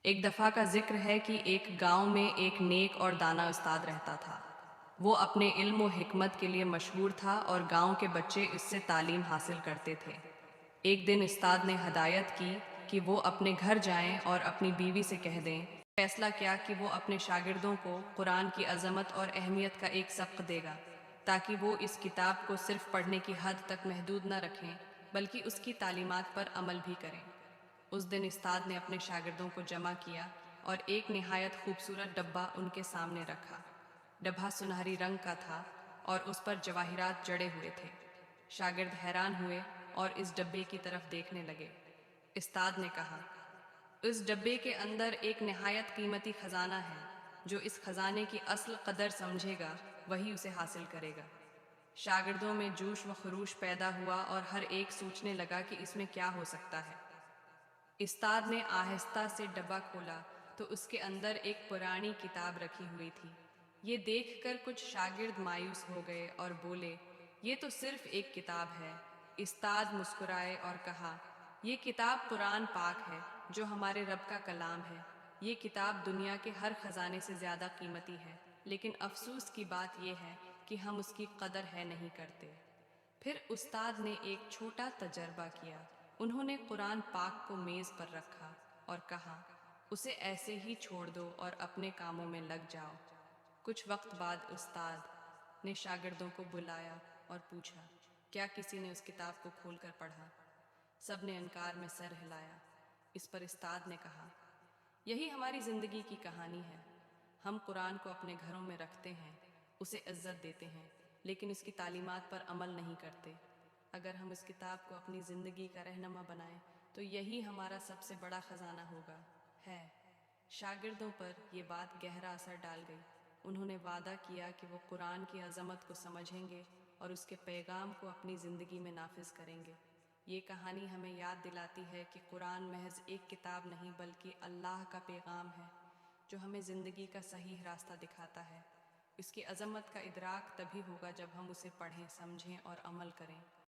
ایک دفعہ کا ذکر ہے کہ ایک گاؤں میں ایک نیک اور دانا استاد رہتا تھا۔ وہ اپنے علم و حکمت کے لیے مشہور تھا اور گاؤں کے بچے اس سے تعلیم حاصل کرتے تھے۔ ایک دن استاد نے ہدایت کی کہ وہ اپنے گھر جائیں اور اپنی بیوی سے کہہ دیں۔ فیصلہ کیا کہ وہ اپنے شاگردوں کو قرآن کی عظمت اور اہمیت کا ایک سبق دے گا، تاکہ وہ اس کتاب کو صرف پڑھنے کی حد تک محدود نہ رکھیں بلکہ اس کی تعلیمات پر عمل بھی کریں۔ اس دن استاد نے اپنے شاگردوں کو جمع کیا اور ایک نہایت خوبصورت ڈبہ ان کے سامنے رکھا۔ ڈبہ سنہری رنگ کا تھا اور اس پر جواہرات جڑے ہوئے تھے۔ شاگرد حیران ہوئے اور اس ڈبے کی طرف دیکھنے لگے۔ استاد نے کہا، اس ڈبے کے اندر ایک نہایت قیمتی خزانہ ہے۔ جو اس خزانے کی اصل قدر سمجھے گا وہی اسے حاصل کرے گا۔ شاگردوں میں جوش و خروش پیدا ہوا اور ہر ایک سوچنے لگا کہ اس میں کیا ہو سکتا ہے۔ استاد نے آہستہ سے ڈبہ کھولا تو اس کے اندر ایک پرانی کتاب رکھی ہوئی تھی۔ یہ دیکھ کر کچھ شاگرد مایوس ہو گئے اور بولے، یہ تو صرف ایک کتاب ہے۔ استاد مسکرائے اور کہا، یہ کتاب قرآن پاک ہے جو ہمارے رب کا کلام ہے۔ یہ کتاب دنیا کے ہر خزانے سے زیادہ قیمتی ہے، لیکن افسوس کی بات یہ ہے کہ ہم اس کی قدر ہے نہیں کرتے۔ پھر استاد نے ایک چھوٹا تجربہ کیا۔ انہوں نے قرآن پاک کو میز پر رکھا اور کہا، اسے ایسے ہی چھوڑ دو اور اپنے کاموں میں لگ جاؤ۔ کچھ وقت بعد استاد نے شاگردوں کو بلایا اور پوچھا، کیا کسی نے اس کتاب کو کھول کر پڑھا؟ سب نے انکار میں سر ہلایا۔ اس پر استاد نے کہا، یہی ہماری زندگی کی کہانی ہے۔ ہم قرآن کو اپنے گھروں میں رکھتے ہیں، اسے عزت دیتے ہیں، لیکن اس کی تعلیمات پر عمل نہیں کرتے۔ اگر ہم اس کتاب کو اپنی زندگی کا رہنما بنائیں تو یہی ہمارا سب سے بڑا خزانہ ہوگا۔ شاگردوں پر یہ بات گہرا اثر ڈال گئی۔ انہوں نے وعدہ کیا کہ وہ قرآن کی عظمت کو سمجھیں گے اور اس کے پیغام کو اپنی زندگی میں نافذ کریں گے۔ یہ کہانی ہمیں یاد دلاتی ہے کہ قرآن محض ایک کتاب نہیں بلکہ اللہ کا پیغام ہے جو ہمیں زندگی کا صحیح راستہ دکھاتا ہے۔ اس کی عظمت کا ادراک تبھی ہوگا جب ہم اسے پڑھیں، سمجھیں اور عمل کریں۔